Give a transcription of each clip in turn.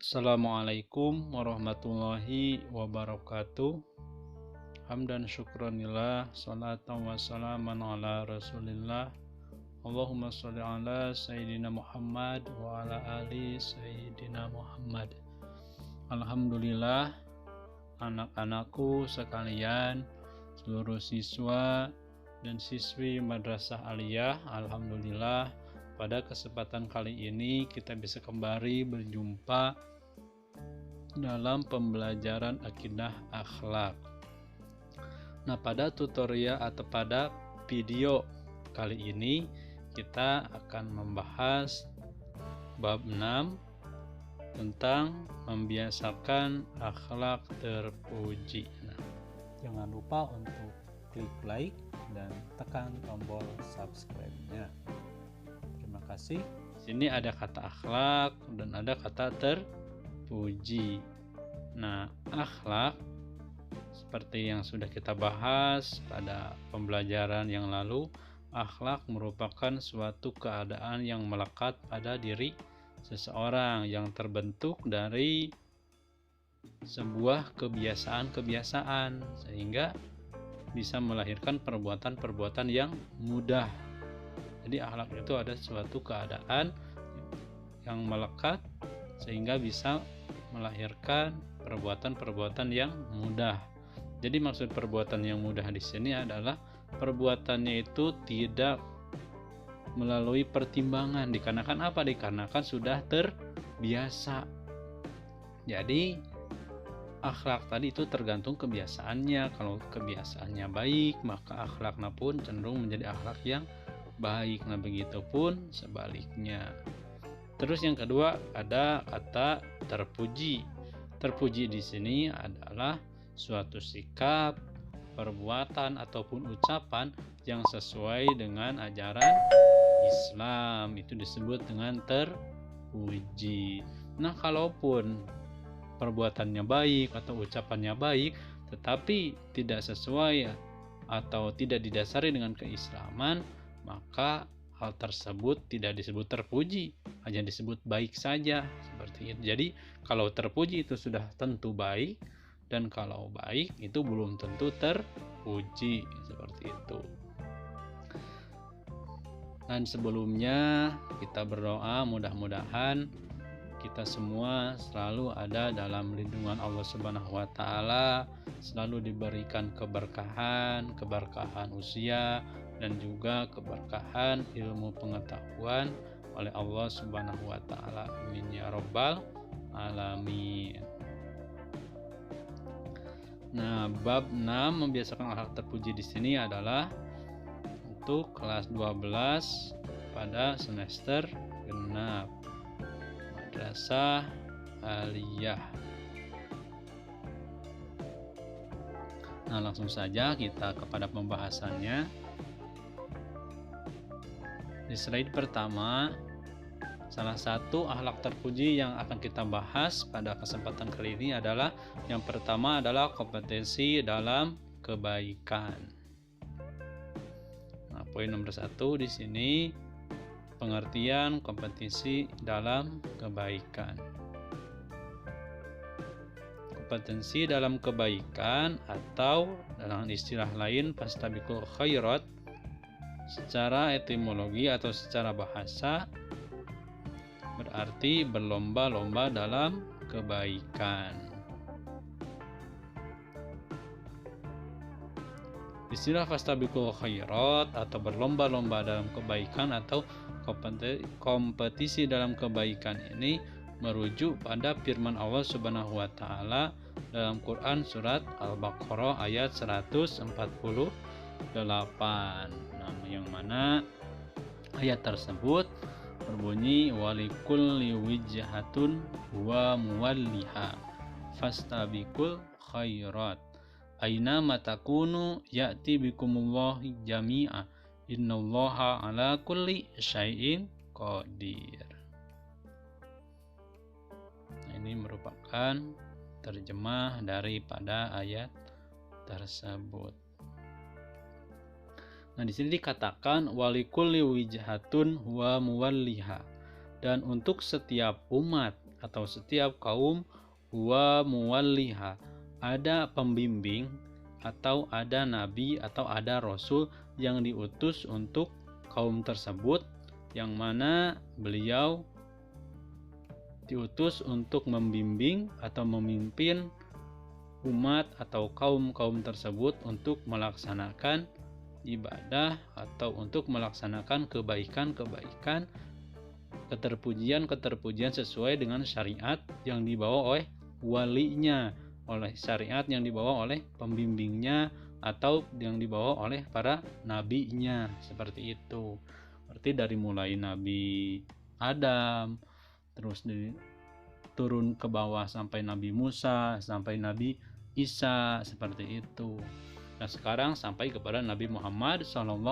Assalamualaikum warahmatullahi wabarakatuh. Hamdan syukranillah, salatan wassalaman ala rasulillah. Allahumma sholli ala Sayyidina Muhammad wa ala ali Sayyidina Muhammad. Alhamdulillah, anak-anakku sekalian, seluruh siswa dan siswi Madrasah Aliyah, alhamdulillah pada kesempatan kali ini kita bisa kembali berjumpa dalam pembelajaran akidah akhlak. Nah, pada tutorial atau pada video kali ini kita akan membahas bab 6 tentang membiasakan akhlak terpuji. Nah, jangan lupa untuk klik like dan tekan tombol subscribe-nya. Terima kasih. Di sini ada kata akhlak dan ada kata terpuji. Nah, akhlak seperti yang sudah kita bahas pada pembelajaran yang lalu, akhlak merupakan suatu keadaan yang melekat pada diri seseorang yang terbentuk dari sebuah kebiasaan-kebiasaan sehingga bisa melahirkan perbuatan-perbuatan yang mudah. Jadi akhlak itu ada suatu keadaan yang melekat sehingga bisa melahirkan perbuatan-perbuatan yang mudah. Jadi maksud perbuatan yang mudah di sini adalah perbuatannya itu tidak melalui pertimbangan. Dikarenakan apa? Dikarenakan sudah terbiasa. Jadi akhlak tadi itu tergantung kebiasaannya. Kalau kebiasaannya baik, maka akhlaknya pun cenderung menjadi akhlak yang baik. Nah, begitupun sebaliknya. Terus yang kedua ada kata terpuji. Terpuji di sini adalah suatu sikap, perbuatan ataupun ucapan yang sesuai dengan ajaran Islam. Itu disebut dengan terpuji. Nah, kalaupun perbuatannya baik atau ucapannya baik tetapi tidak sesuai atau tidak didasari dengan keislaman, maka hal tersebut tidak disebut terpuji, hanya disebut baik saja, seperti itu. Jadi kalau terpuji itu sudah tentu baik, dan kalau baik itu belum tentu terpuji, seperti itu. Dan sebelumnya kita berdoa mudah-mudahan kita semua selalu ada dalam lindungan Allah Subhanahu wa taala, selalu diberikan keberkahan usia dan juga keberkahan ilmu pengetahuan oleh Allah Subhanahu wa taala. Amin ya rabbal alamin. Nah, bab 6 membiasakan akhlak terpuji di sini adalah untuk kelas 12 pada semester genap Madrasah Aliyah. Nah, langsung saja kita kepada pembahasannya. Di slide pertama, salah satu akhlak terpuji yang akan kita bahas pada kesempatan kali ini adalah yang pertama adalah kompetensi dalam kebaikan. Nah, poin nomor 1 di sini pengertian kompetensi dalam kebaikan. Kompetensi dalam kebaikan atau dalam istilah lain fastabiqul khairat secara etimologi atau secara bahasa berarti berlomba-lomba dalam kebaikan. Istilah fastabiqul khairat atau berlomba-lomba dalam kebaikan atau kompetisi dalam kebaikan ini merujuk pada firman Allah Subhanahu wa taala dalam Quran surat Al-Baqarah ayat 148. Yang mana ayat tersebut berbunyi walikulli wijhatun wa muwalliha fastabiqul khairat aina matakunu ya'ti bikumullahu jami'a innallaha ala kulli syai'in qadir. Nah, ini merupakan terjemah daripada ayat tersebut. Nah, di sini dikatakan walikulli wijhatun wa muwalliha, dan untuk setiap umat atau setiap kaum wa muwalliha, ada pembimbing atau ada nabi atau ada rasul yang diutus untuk kaum tersebut, yang mana beliau diutus untuk membimbing atau memimpin umat atau kaum-kaum tersebut untuk melaksanakan ibadah atau untuk melaksanakan kebaikan-kebaikan, keterpujian-keterpujian sesuai dengan syariat yang dibawa oleh walinya, oleh syariat yang dibawa oleh pembimbingnya atau yang dibawa oleh para nabinya, seperti itu. Berarti dari mulai Nabi Adam, terus turun ke bawah sampai Nabi Musa, sampai Nabi Isa, seperti itu. Nah sekarang sampai kepada Nabi Muhammad SAW.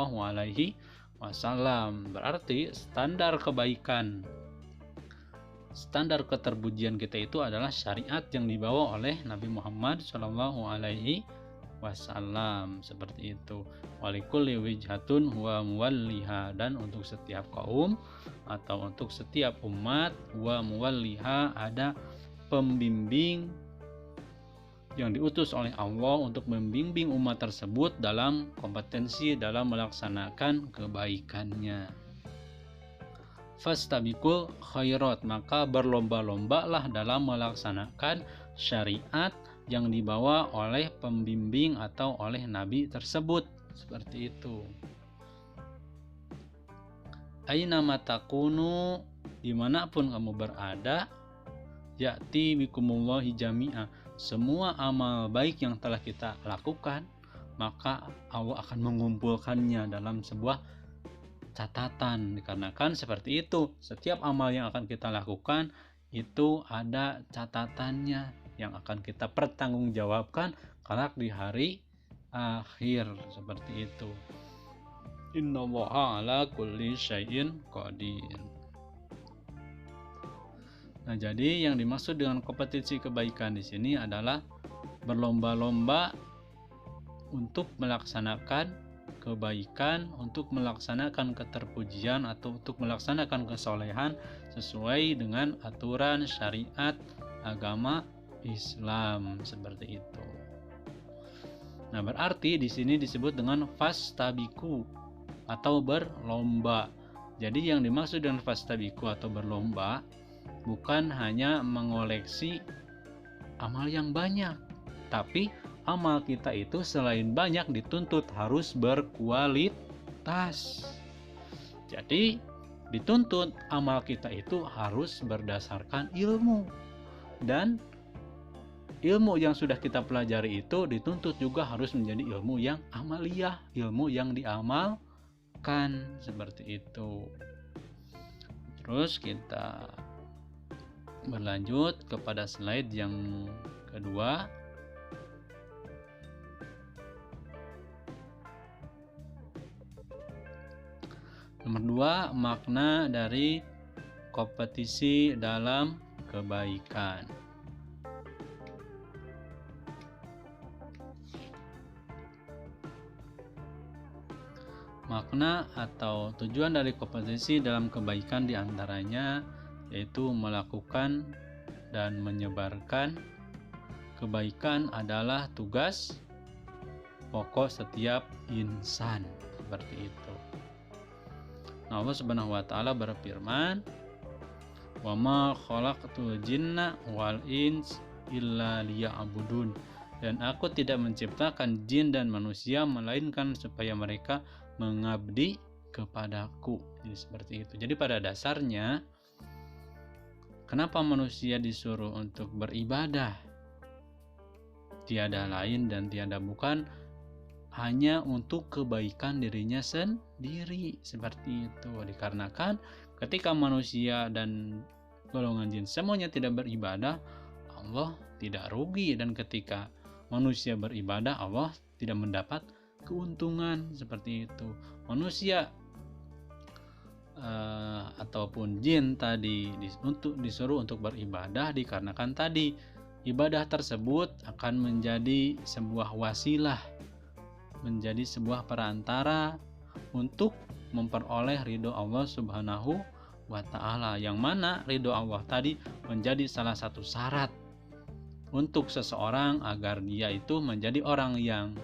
Berarti standar kebaikan, standar keterpujian kita itu adalah syariat yang dibawa oleh Nabi Muhammad SAW, seperti itu. Walikulli wijhatun huwa muwalliha, dan untuk setiap kaum atau untuk setiap umat, wa muwalliha, ada pembimbing yang diutus oleh Allah untuk membimbing umat tersebut dalam kompetensi dalam melaksanakan kebaikannya. Fastabiqul khairat, maka berlomba-lombalah dalam melaksanakan syariat yang dibawa oleh pembimbing atau oleh nabi tersebut, seperti itu. Aina matakunu, dimanapun kamu berada, ya'ti bikumullahi jami'a, semua amal baik yang telah kita lakukan, maka Allah akan mengumpulkannya dalam sebuah catatan. Dikarenakan seperti itu, setiap amal yang akan kita lakukan itu ada catatannya yang akan kita pertanggungjawabkan kelak di hari akhir, seperti itu. Innallaha ala kulli syai'in qadir. Nah, jadi yang dimaksud dengan kompetisi kebaikan di sini adalah berlomba-lomba untuk melaksanakan kebaikan, untuk melaksanakan keterpujian atau untuk melaksanakan kesolehan sesuai dengan aturan syariat agama Islam, seperti itu. Nah, berarti di sini disebut dengan fastabiqu atau berlomba. Jadi yang dimaksud dengan fastabiqu atau berlomba bukan hanya mengoleksi amal yang banyak, tapi amal kita itu selain banyak dituntut harus berkualitas. Jadi dituntut amal kita itu harus berdasarkan ilmu, dan ilmu yang sudah kita pelajari itu dituntut juga harus menjadi ilmu yang amaliyah, ilmu yang diamalkan, seperti itu. Terus kita berlanjut kepada slide yang kedua. Nomor 2, makna dari kompetisi dalam kebaikan. Makna atau tujuan dari kompetisi dalam kebaikan diantaranya yaitu melakukan dan menyebarkan kebaikan adalah tugas pokok setiap insan, seperti itu. Nah, Allah Subhanahu wa taala berfirman, "Wa ma khalaqtul jinna wal ins illa liya'budun." Dan aku tidak menciptakan jin dan manusia melainkan supaya mereka mengabdi kepadaku. Jadi seperti itu. Jadi pada dasarnya kenapa manusia disuruh untuk beribadah? Tiada lain dan tiada bukan hanya untuk kebaikan dirinya sendiri, seperti itu. Dikarenakan ketika manusia dan golongan jin semuanya tidak beribadah, Allah tidak rugi, dan ketika manusia beribadah, Allah tidak mendapat keuntungan, seperti itu. Manusia ataupun jin tadi disuruh untuk beribadah dikarenakan tadi ibadah tersebut akan menjadi sebuah wasilah, menjadi sebuah perantara untuk memperoleh ridho Allah Subhanahu wa ta'ala, yang mana ridho Allah tadi menjadi salah satu syarat untuk seseorang agar dia itu menjadi orang yang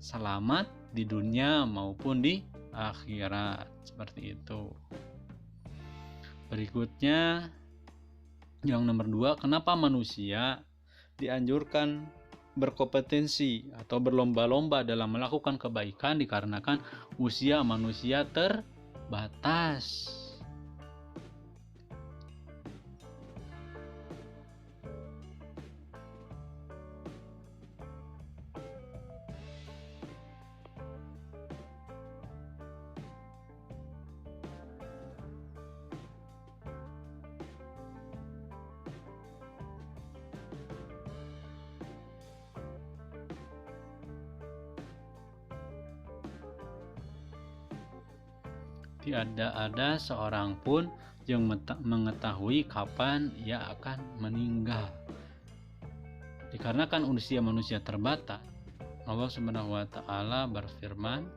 selamat di dunia maupun di akhirat. Seperti itu. Berikutnya yang nomor 2, kenapa manusia dianjurkan berkompetensi atau berlomba-lomba dalam melakukan kebaikan? Dikarenakan usia manusia terbatas. Tidak ada seorang pun yang mengetahui kapan ia akan meninggal. Dikarenakan usia manusia terbatas, Allah Subhanahu wa taala berfirman,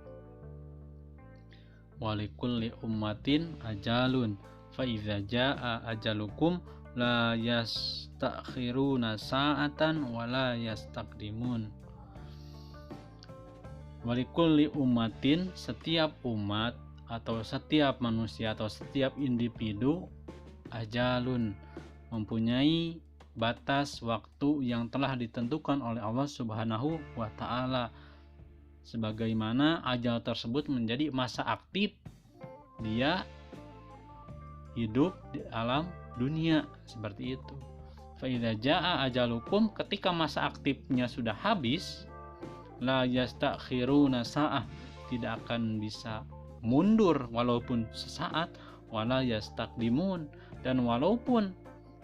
"Walikulli ummatin ajalun, fa idza jaa ajalukum la yastakhiruna sa'atan wa la yastaqdimun." Walikulli ummatin, setiap umat atau setiap manusia atau setiap individu, ajalun, mempunyai batas waktu yang telah ditentukan oleh Allah Subhanahu wa taala, sebagaimana ajal tersebut menjadi masa aktif dia hidup di alam dunia. Seperti itu. Fa idza jaa ajalukum, ketika masa aktifnya sudah habis, la yastakhiruna sa'ah, tidak akan bisa mundur walaupun sesaat, wala yastaqdimun, dan walaupun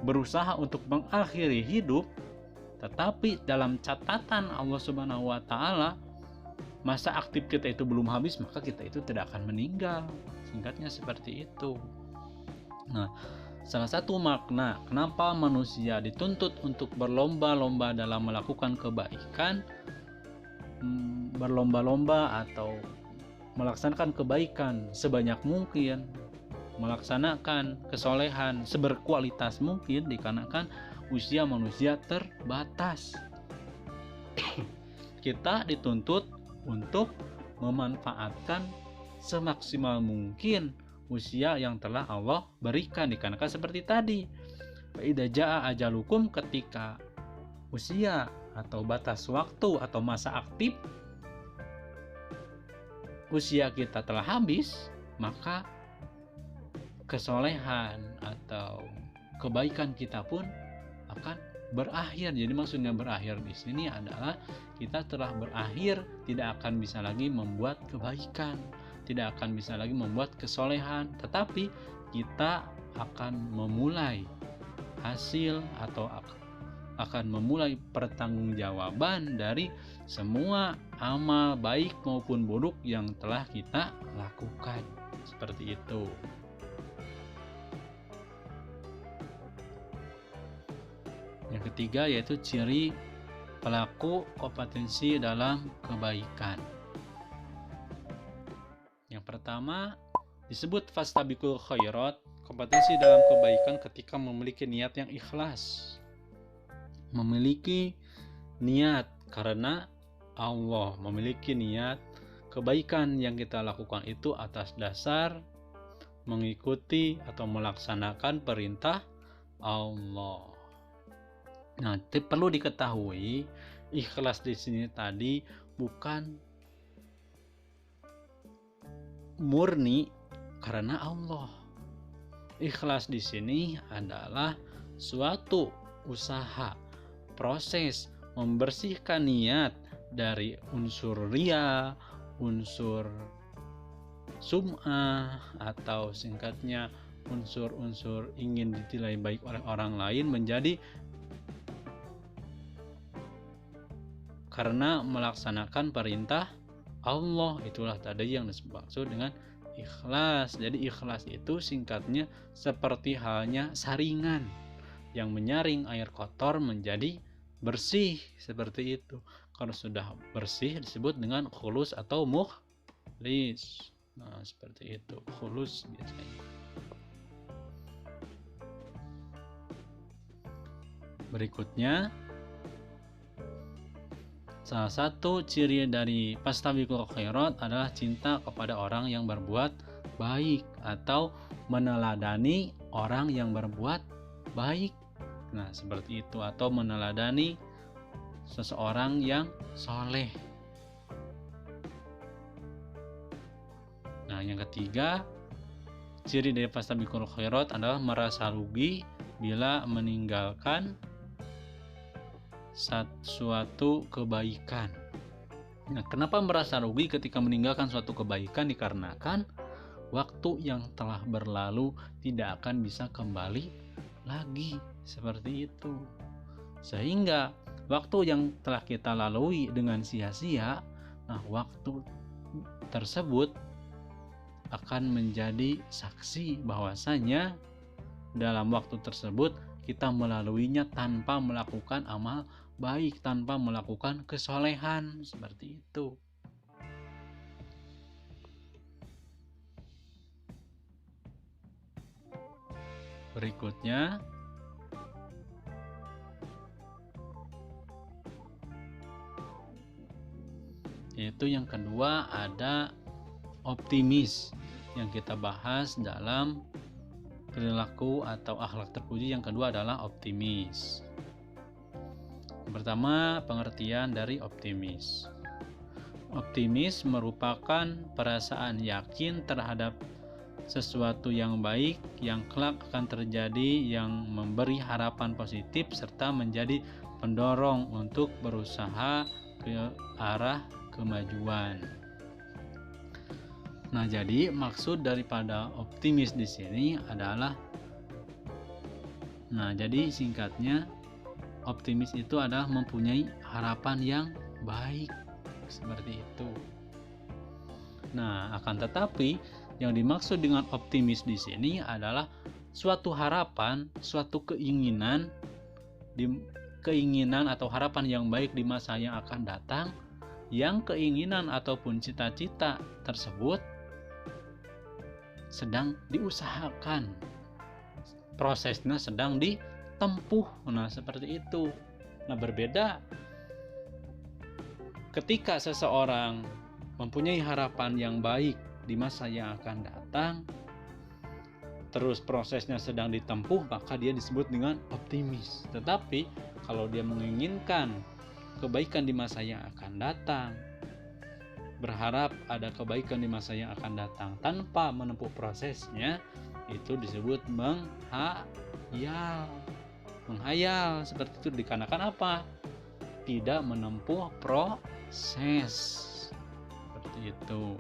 berusaha untuk mengakhiri hidup, tetapi dalam catatan Allah Subhanahu wa taala masa aktif kita itu belum habis, maka kita itu tidak akan meninggal. Singkatnya seperti itu. Nah, salah satu makna kenapa manusia dituntut untuk berlomba-lomba dalam melakukan kebaikan, berlomba-lomba atau melaksanakan kebaikan sebanyak mungkin, melaksanakan kesolehan seberkualitas mungkin, dikarenakan usia manusia terbatas. Kita dituntut untuk memanfaatkan semaksimal mungkin usia yang telah Allah berikan, dikarenakan seperti tadi, fa idza jaa ajalukum, ketika usia atau batas waktu atau masa aktif usia kita telah habis, maka kesolehan atau kebaikan kita pun akan berakhir. Jadi maksudnya berakhir di sini adalah kita telah berakhir, tidak akan bisa lagi membuat kebaikan, tidak akan bisa lagi membuat kesolehan, tetapi kita akan memulai hasil atau akan memulai pertanggungjawaban dari semua amal baik maupun buruk yang telah kita lakukan. Seperti itu. Yang ketiga yaitu ciri pelaku kompetensi dalam kebaikan. Yang pertama disebut fastabiqul khairat, kompetensi dalam kebaikan ketika memiliki niat yang ikhlas. Memiliki niat karena Allah, memiliki niat kebaikan yang kita lakukan itu atas dasar mengikuti atau melaksanakan perintah Allah. Nah, perlu diketahui ikhlas di sini tadi bukan murni karena Allah. Ikhlas di sini adalah suatu usaha, proses membersihkan niat dari unsur riya, unsur sum'ah, atau singkatnya unsur-unsur ingin dinilai baik oleh orang lain, menjadi karena melaksanakan perintah Allah. Itulah tadi yang dimaksud dengan ikhlas. Jadi ikhlas itu singkatnya seperti halnya saringan yang menyaring air kotor menjadi bersih, seperti itu. Kalau sudah bersih disebut dengan khulus atau mukhlis. Nah, seperti itu, khulus biasanya. Berikutnya, salah satu ciri dari fastabiqul khairat adalah cinta kepada orang yang berbuat baik atau meneladani orang yang berbuat baik. Nah, seperti itu, atau meneladani seseorang yang soleh. Nah, yang ketiga, ciri dari fastabiqul khairat adalah merasa rugi bila meninggalkan suatu kebaikan. Nah, kenapa merasa rugi ketika meninggalkan suatu kebaikan? Dikarenakan waktu yang telah berlalu tidak akan bisa kembali lagi, seperti itu. Sehingga waktu yang telah kita lalui dengan sia-sia, nah waktu tersebut akan menjadi saksi bahwasanya dalam waktu tersebut kita melaluinya tanpa melakukan amal baik, tanpa melakukan kesolehan, seperti itu. Berikutnya, yaitu yang kedua ada optimis yang kita bahas dalam perilaku atau akhlak terpuji. Yang kedua adalah optimis. Pertama, pengertian dari optimis. Optimis merupakan perasaan yakin terhadap sesuatu yang baik yang kelak akan terjadi, yang memberi harapan positif serta menjadi pendorong untuk berusaha ke arah kemajuan. Nah, jadi maksud daripada optimis di sini adalah, jadi singkatnya, optimis itu adalah mempunyai harapan yang baik, seperti itu. Nah, akan tetapi yang dimaksud dengan optimis di sini adalah suatu harapan, suatu keinginan atau harapan yang baik di masa yang akan datang, yang keinginan ataupun cita-cita tersebut sedang diusahakan, prosesnya sedang ditempuh. Nah, seperti itu. Nah, berbeda ketika seseorang mempunyai harapan yang baik di masa yang akan datang, terus prosesnya sedang ditempuh, maka dia disebut dengan optimis. Tetapi kalau dia menginginkan kebaikan di masa yang akan datang, berharap ada kebaikan di masa yang akan datang tanpa menempuh prosesnya, itu disebut menghayal. Seperti itu, dikarenakan apa? Tidak menempuh proses, seperti itu.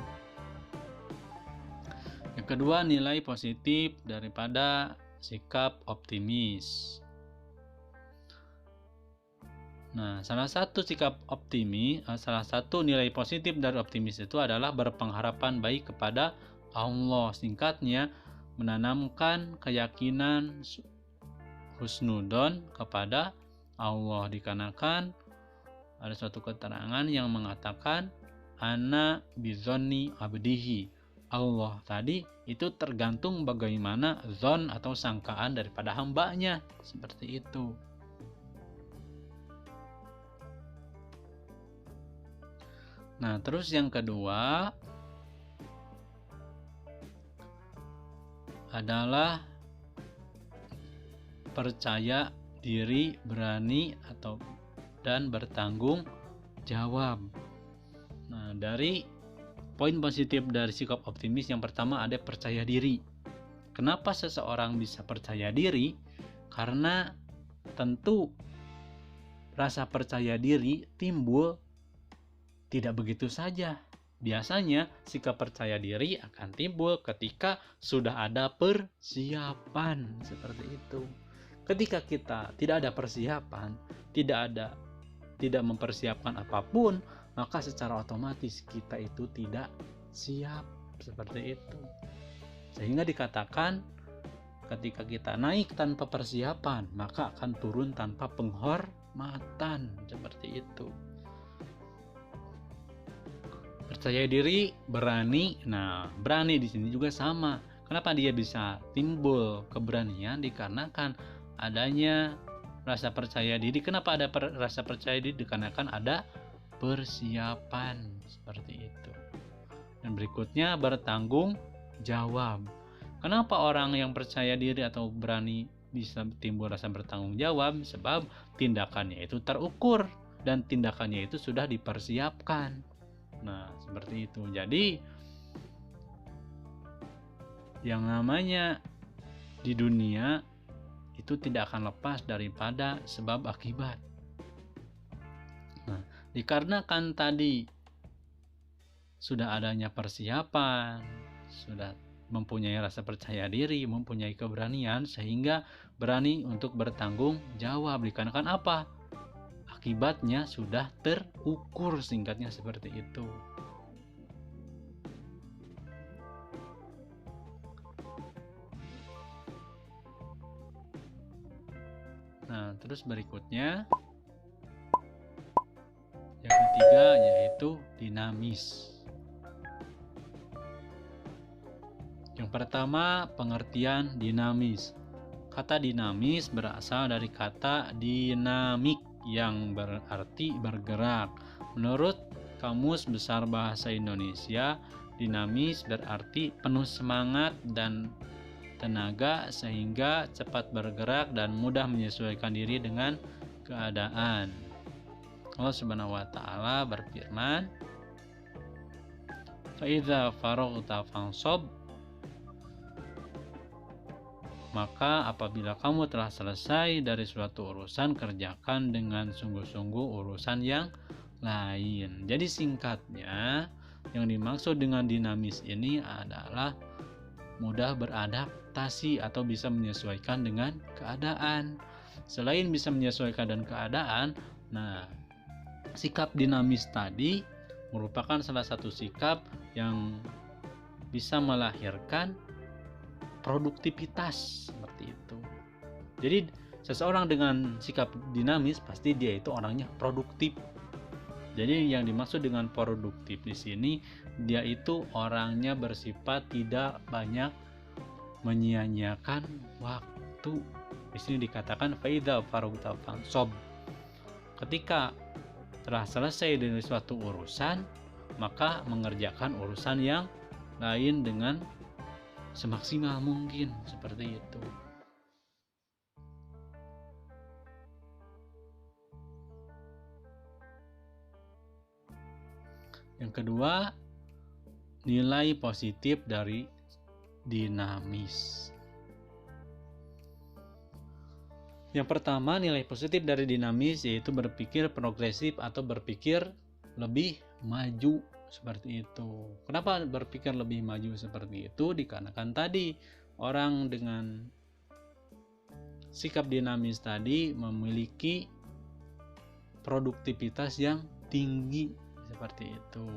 Yang kedua, nilai positif daripada sikap optimis. Nah, salah satu nilai positif dari optimis itu adalah berpengharapan baik kepada Allah. Singkatnya, menanamkan keyakinan husnudon kepada Allah. Dikarenakan ada suatu keterangan yang mengatakan ana bizonni abdihi. Allah tadi itu tergantung bagaimana zon atau sangkaan daripada hambanya, seperti itu. Nah, terus yang kedua adalah percaya diri, berani dan bertanggung jawab. Nah, dari poin positif dari sikap optimis yang pertama ada percaya diri. Kenapa seseorang bisa percaya diri? Karena tentu rasa percaya diri timbul tidak begitu saja. Biasanya sikap percaya diri akan timbul ketika sudah ada persiapan, seperti itu. Ketika kita tidak ada persiapan, tidak mempersiapkan apapun, maka secara otomatis kita itu tidak siap, seperti itu. Sehingga dikatakan ketika kita naik tanpa persiapan, maka akan turun tanpa penghormatan, seperti itu. Percaya diri, berani. Nah, berani di sini juga sama. Kenapa dia bisa timbul keberanian? Dikarenakan adanya rasa percaya diri. Kenapa ada rasa percaya diri? Dikarenakan ada persiapan seperti itu. Dan berikutnya bertanggung jawab. Kenapa orang yang percaya diri atau berani bisa timbul rasa bertanggung jawab? Sebab tindakannya itu terukur dan tindakannya itu sudah dipersiapkan. Nah, seperti itu. Jadi yang namanya di dunia itu tidak akan lepas daripada sebab akibat. Nah, dikarenakan tadi sudah adanya persiapan, sudah mempunyai rasa percaya diri, mempunyai keberanian, sehingga berani untuk bertanggung jawab. Dikarenakan apa? Akibatnya sudah terukur, singkatnya seperti itu. Nah, terus berikutnya yang ketiga yaitu dinamis. Yang pertama, pengertian dinamis. Kata dinamis berasal dari kata dinamik yang berarti bergerak. Menurut Kamus Besar Bahasa Indonesia, dinamis berarti penuh semangat dan tenaga sehingga cepat bergerak dan mudah menyesuaikan diri dengan keadaan. Allah Subhanahu wa taala berfirman, "Fa idza faraghta fansab." Maka apabila kamu telah selesai dari suatu urusan, kerjakan dengan sungguh-sungguh urusan yang lain. Jadi singkatnya, yang dimaksud dengan dinamis ini adalah mudah beradaptasi atau bisa menyesuaikan dengan keadaan. Selain bisa menyesuaikan dengan keadaan, nah, sikap dinamis tadi merupakan salah satu sikap yang bisa melahirkan produktivitas seperti itu. Jadi seseorang dengan sikap dinamis pasti dia itu orangnya produktif. Jadi yang dimaksud dengan produktif di sini, dia itu orangnya bersifat tidak banyak menyia-nyiakan waktu. Di sini dikatakan faidza faraghta fansab. Ketika telah selesai dari suatu urusan, maka mengerjakan urusan yang lain dengan semaksimal mungkin, seperti itu. Yang kedua, nilai positif dari dinamis. Yang pertama, nilai positif dari dinamis yaitu berpikir progresif atau berpikir lebih maju. Seperti itu. Kenapa berpikir lebih maju seperti itu? Dikarenakan tadi orang dengan sikap dinamis tadi memiliki produktivitas yang tinggi, seperti itu.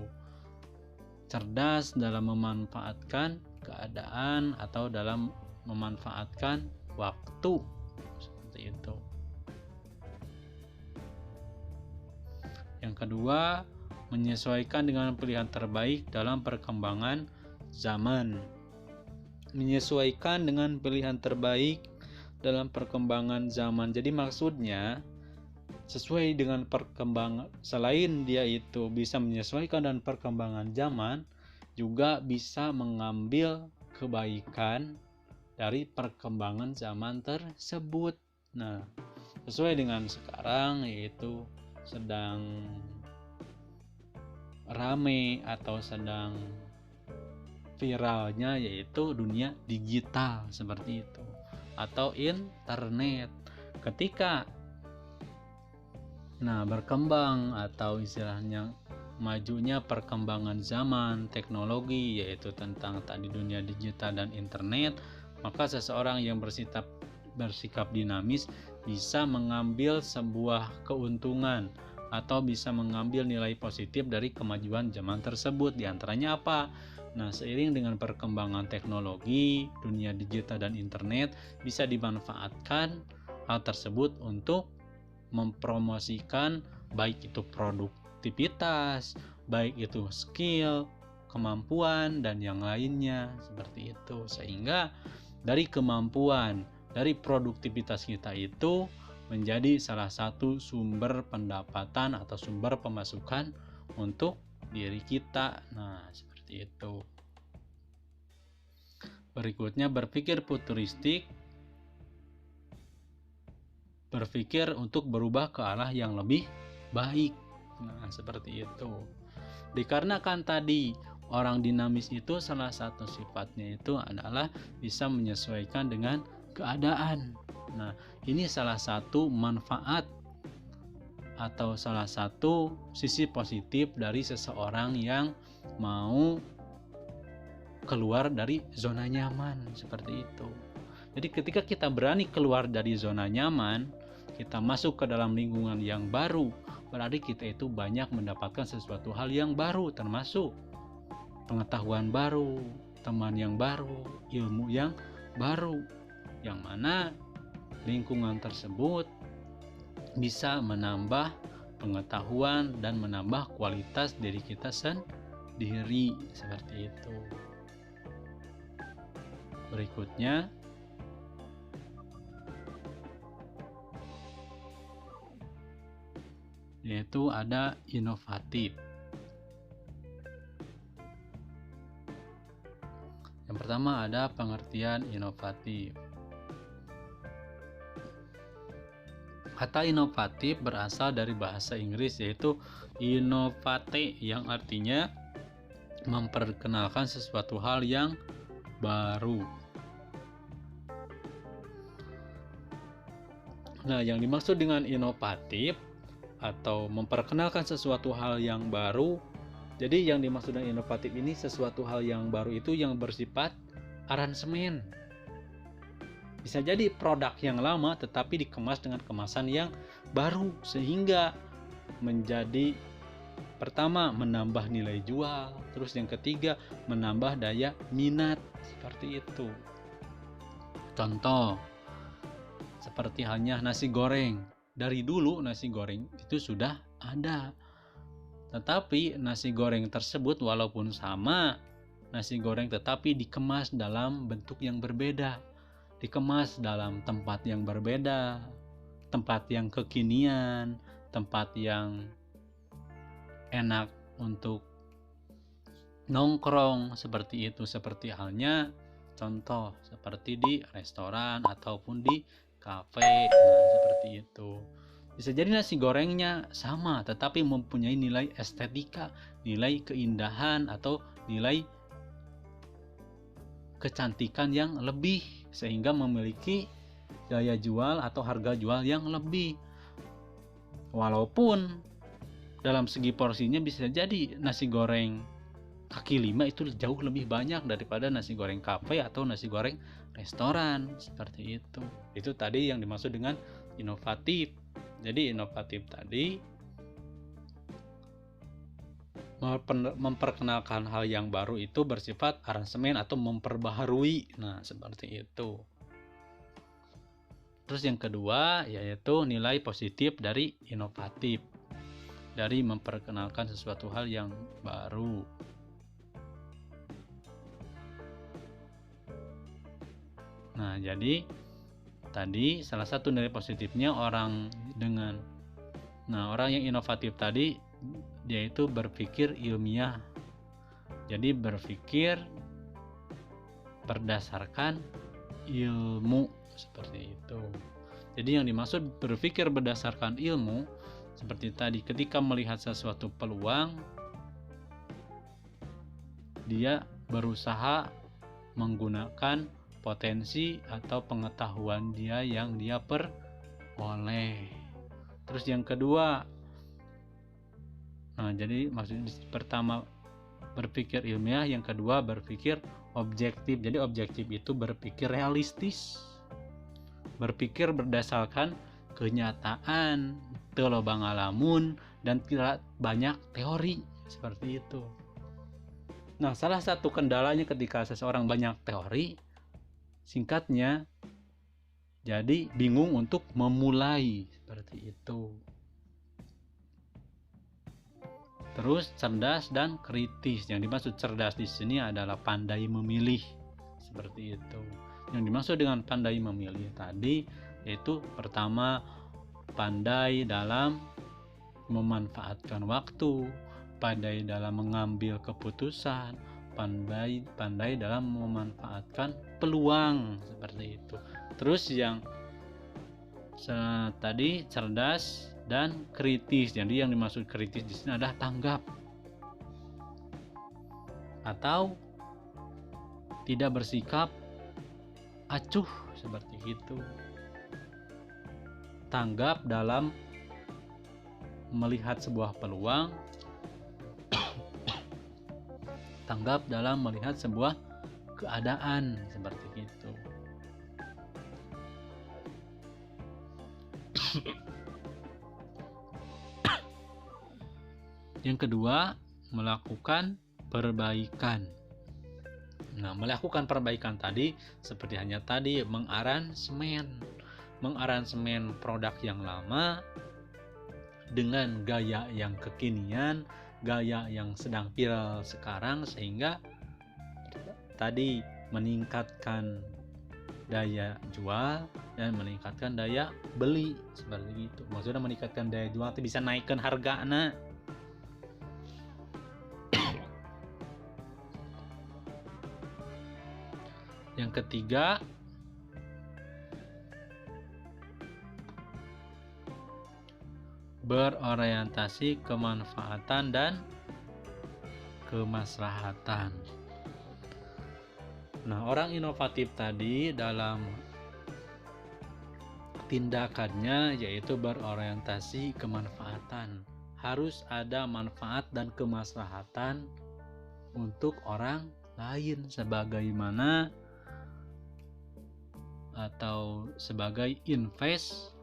Cerdas dalam memanfaatkan keadaan atau dalam memanfaatkan waktu, seperti itu. Yang kedua, menyesuaikan dengan pilihan terbaik dalam perkembangan zaman. Menyesuaikan dengan pilihan terbaik dalam perkembangan zaman. Jadi maksudnya sesuai dengan perkembangan, selain dia itu bisa menyesuaikan dengan perkembangan zaman, juga bisa mengambil kebaikan dari perkembangan zaman tersebut. Nah, sesuai dengan sekarang yaitu sedang rame atau sedang viralnya yaitu dunia digital, seperti itu, atau internet. Ketika berkembang atau istilahnya majunya perkembangan zaman teknologi, yaitu tentang tadi dunia digital dan internet, maka seseorang yang bersikap dinamis bisa mengambil sebuah keuntungan atau bisa mengambil nilai positif dari kemajuan zaman tersebut. Di antaranya apa? Nah, seiring dengan perkembangan teknologi, dunia digital dan internet, bisa dimanfaatkan hal tersebut untuk mempromosikan baik itu produktivitas, baik itu skill, kemampuan, dan yang lainnya, seperti itu. Sehingga dari kemampuan, dari produktivitas kita itu menjadi salah satu sumber pendapatan atau sumber pemasukan untuk diri kita. Nah, seperti itu. Berikutnya, berpikir futuristik, berpikir untuk berubah ke arah yang lebih baik. Nah, seperti itu. Dikarenakan tadi orang dinamis itu salah satu sifatnya itu adalah bisa menyesuaikan dengan keadaan. Nah, ini salah satu manfaat atau salah satu sisi positif dari seseorang yang mau keluar dari zona nyaman, seperti itu. Jadi ketika kita berani keluar dari zona nyaman, kita masuk ke dalam lingkungan yang baru, berarti kita itu banyak mendapatkan sesuatu hal yang baru, termasuk pengetahuan baru, teman yang baru, ilmu yang baru, yang mana lingkungan tersebut bisa menambah pengetahuan dan menambah kualitas diri kita sendiri, seperti itu. Berikutnya, yaitu ada inovatif. Yang pertama ada pengertian inovatif. Kata inovatif berasal dari bahasa Inggris, yaitu innovate, yang artinya memperkenalkan sesuatu hal yang baru. Nah, yang dimaksud dengan inovatif atau memperkenalkan sesuatu hal yang baru, jadi yang dimaksud dengan inovatif ini sesuatu hal yang baru itu yang bersifat aransemen. Bisa jadi produk yang lama tetapi dikemas dengan kemasan yang baru, sehingga menjadi pertama menambah nilai jual, terus yang ketiga menambah daya minat, seperti itu. Contoh seperti halnya nasi goreng. Dari dulu nasi goreng itu sudah ada, tetapi nasi goreng tersebut walaupun sama nasi goreng tetapi dikemas dalam bentuk yang berbeda, dikemas dalam tempat yang berbeda, tempat yang kekinian, tempat yang enak untuk nongkrong, seperti itu. Seperti halnya contoh seperti di restoran ataupun di kafe. Nah, seperti itu. Bisa jadi nasi gorengnya sama tetapi mempunyai nilai estetika, nilai keindahan atau nilai kecantikan yang lebih, sehingga memiliki daya jual atau harga jual yang lebih. Walaupun dalam segi porsinya bisa jadi nasi goreng kaki lima itu jauh lebih banyak daripada nasi goreng kafe atau nasi goreng restoran, seperti itu. Itu tadi yang dimaksud dengan inovatif. Jadi inovatif tadi memperkenalkan hal yang baru itu bersifat aransemen atau memperbaharui. Nah, seperti itu. Terus yang kedua yaitu nilai positif dari inovatif, dari memperkenalkan sesuatu hal yang baru. Nah, jadi tadi salah satu nilai positifnya orang yang inovatif tadi dia itu berpikir ilmiah. Jadi berpikir berdasarkan ilmu, seperti itu. Jadi yang dimaksud berpikir berdasarkan ilmu seperti tadi, ketika melihat sesuatu peluang dia berusaha menggunakan potensi atau pengetahuan dia yang dia peroleh. Terus yang kedua, jadi maksudnya pertama berpikir ilmiah, yang kedua berpikir objektif. Jadi objektif itu berpikir realistis, berpikir berdasarkan kenyataan, teu loba ngalamun, dan tidak banyak teori, seperti itu. Nah, salah satu kendalanya ketika seseorang banyak teori, singkatnya jadi bingung untuk memulai, seperti itu. Terus cerdas dan kritis. Yang dimaksud cerdas di sini adalah pandai memilih, seperti itu. Yang dimaksud dengan pandai memilih tadi yaitu pertama pandai dalam memanfaatkan waktu, pandai dalam mengambil keputusan, pandai dalam memanfaatkan peluang, seperti itu. Terus yang tadi cerdas dan kritis. Jadi yang dimaksud kritis di sini adalah tanggap atau tidak bersikap acuh, seperti itu. Tanggap dalam melihat sebuah peluang, tanggap dalam melihat sebuah keadaan, seperti itu. Yang kedua, melakukan perbaikan. Nah, melakukan perbaikan tadi seperti hanya tadi mengaransemen produk yang lama dengan gaya yang kekinian, gaya yang sedang viral sekarang, sehingga tadi meningkatkan daya jual dan meningkatkan daya beli, seperti itu. Maksudnya meningkatkan daya jual itu bisa naikkan hargana. Yang ketiga, berorientasi kemanfaatan dan kemaslahatan. Nah, orang inovatif tadi dalam tindakannya yaitu berorientasi kemanfaatan. Harus ada manfaat dan kemaslahatan untuk orang lain, sebagaimana atau sebagai invest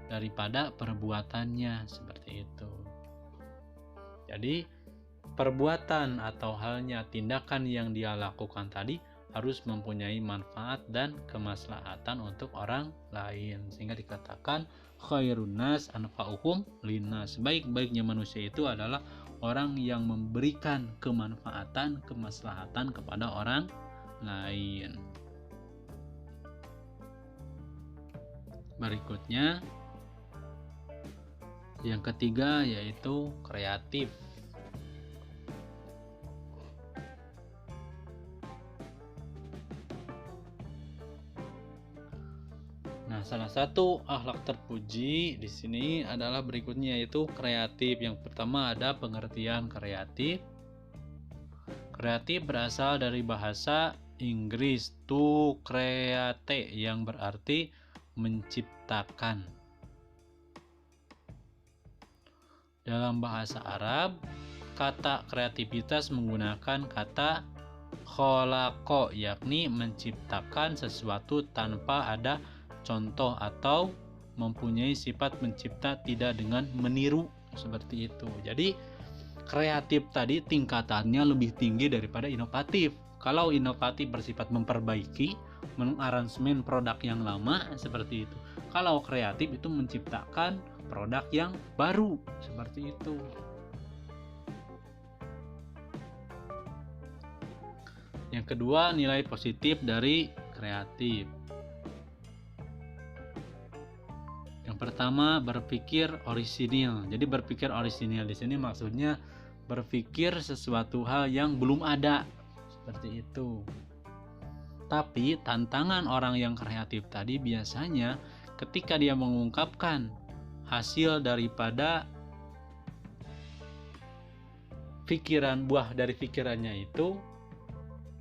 daripada perbuatannya, seperti itu. Jadi perbuatan atau halnya tindakan yang dia lakukan tadi harus mempunyai manfaat dan kemaslahatan untuk orang lain, sehingga dikatakan khairun nas anfa'uhum linnas. Sebaik-baiknya manusia itu adalah orang yang memberikan kemanfaatan, kemaslahatan kepada orang lain. Berikutnya, yang ketiga yaitu kreatif. Nah, salah satu akhlak terpuji di sini adalah berikutnya, yaitu kreatif. Yang pertama ada pengertian kreatif. Kreatif berasal dari bahasa Inggris to create yang berarti menciptakan. Dalam bahasa Arab, kata kreativitas menggunakan kata kholaqo, yakni menciptakan sesuatu tanpa ada contoh atau mempunyai sifat mencipta tidak dengan meniru, seperti itu. Jadi kreatif tadi tingkatannya lebih tinggi daripada inovatif. Kalau inovatif bersifat memperbaiki, mengaransemen produk yang lama, seperti itu. Kalau kreatif itu menciptakan produk yang baru, seperti itu. Yang kedua, nilai positif dari kreatif. Yang pertama, berpikir orisinil. Jadi berpikir orisinil di sini maksudnya berpikir sesuatu hal yang belum ada, seperti itu. Tapi tantangan orang yang kreatif tadi biasanya ketika dia mengungkapkan hasil daripada buah dari pikirannya itu,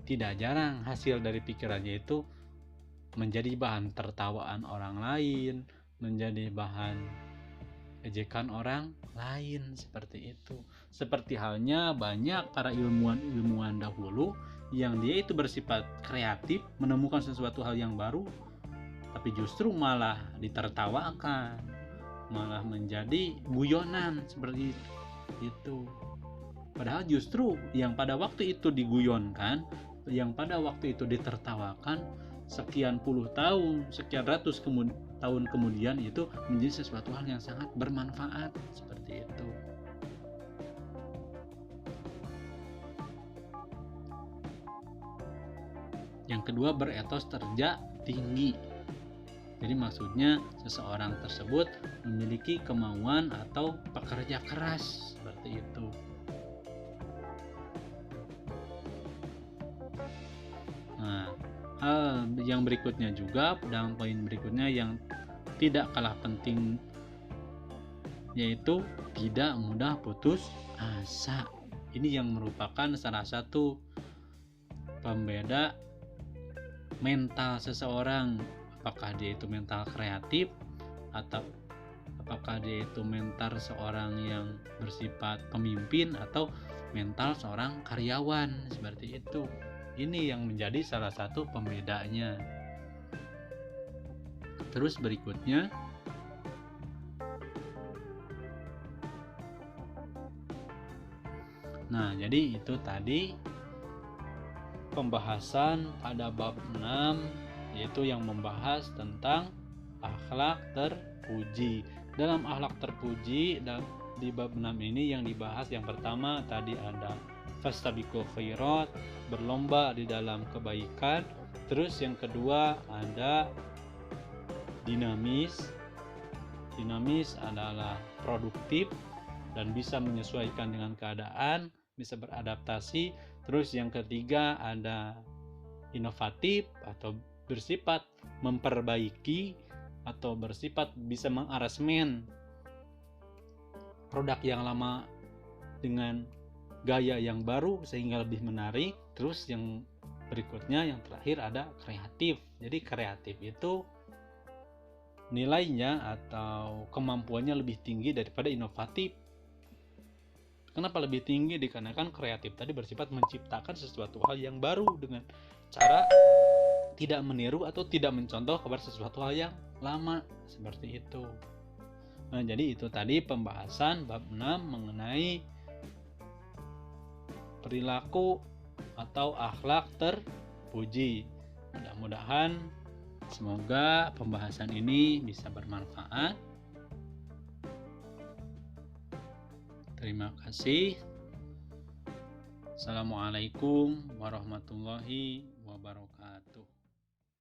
tidak jarang hasil dari pikirannya itu menjadi bahan tertawaan orang lain, menjadi bahan ejekan orang lain, seperti itu. Seperti halnya banyak para ilmuwan dahulu yang dia itu bersifat kreatif, menemukan sesuatu hal yang baru, tapi justru malah ditertawakan, malah menjadi guyonan, seperti itu. Padahal justru yang pada waktu itu diguyonkan, yang pada waktu itu ditertawakan, sekian puluh tahun, sekian ratus tahun kemudian itu menjadi sesuatu hal yang sangat bermanfaat, seperti itu. Yang kedua, beretos kerja tinggi. Jadi maksudnya seseorang tersebut memiliki kemauan atau pekerja keras, seperti itu. Nah, hal yang berikutnya juga, dalam poin berikutnya yang tidak kalah penting, yaitu tidak mudah putus asa. Ini yang merupakan salah satu pembeda mental seseorang, apakah dia itu mental kreatif atau apakah dia itu mental seorang yang bersifat pemimpin atau mental seorang karyawan, seperti itu. Ini yang menjadi salah satu pembedanya. Terus berikutnya, nah jadi itu tadi pembahasan pada bab 6, yaitu yang membahas tentang akhlak terpuji. Dalam akhlak terpuji di bab 6 ini yang dibahas, yang pertama tadi ada fastabiqul khairat, berlomba di dalam kebaikan. Terus yang kedua ada dinamis. Dinamis adalah produktif dan bisa menyesuaikan dengan keadaan, bisa beradaptasi. Terus yang ketiga ada inovatif atau bersifat memperbaiki atau bersifat bisa mengaransemen produk yang lama dengan gaya yang baru sehingga lebih menarik. Terus yang berikutnya, yang terakhir ada kreatif. Jadi kreatif itu nilainya atau kemampuannya lebih tinggi daripada inovatif. Kenapa lebih tinggi? Dikarenakan kreatif tadi bersifat menciptakan sesuatu hal yang baru dengan cara tidak meniru atau tidak mencontoh kepada sesuatu hal yang lama, seperti itu. Nah, jadi itu tadi pembahasan bab 6 mengenai perilaku atau akhlak terpuji. Mudah-mudahan semoga pembahasan ini bisa bermanfaat. Terima kasih. Assalamualaikum warahmatullahi wabarakatuh.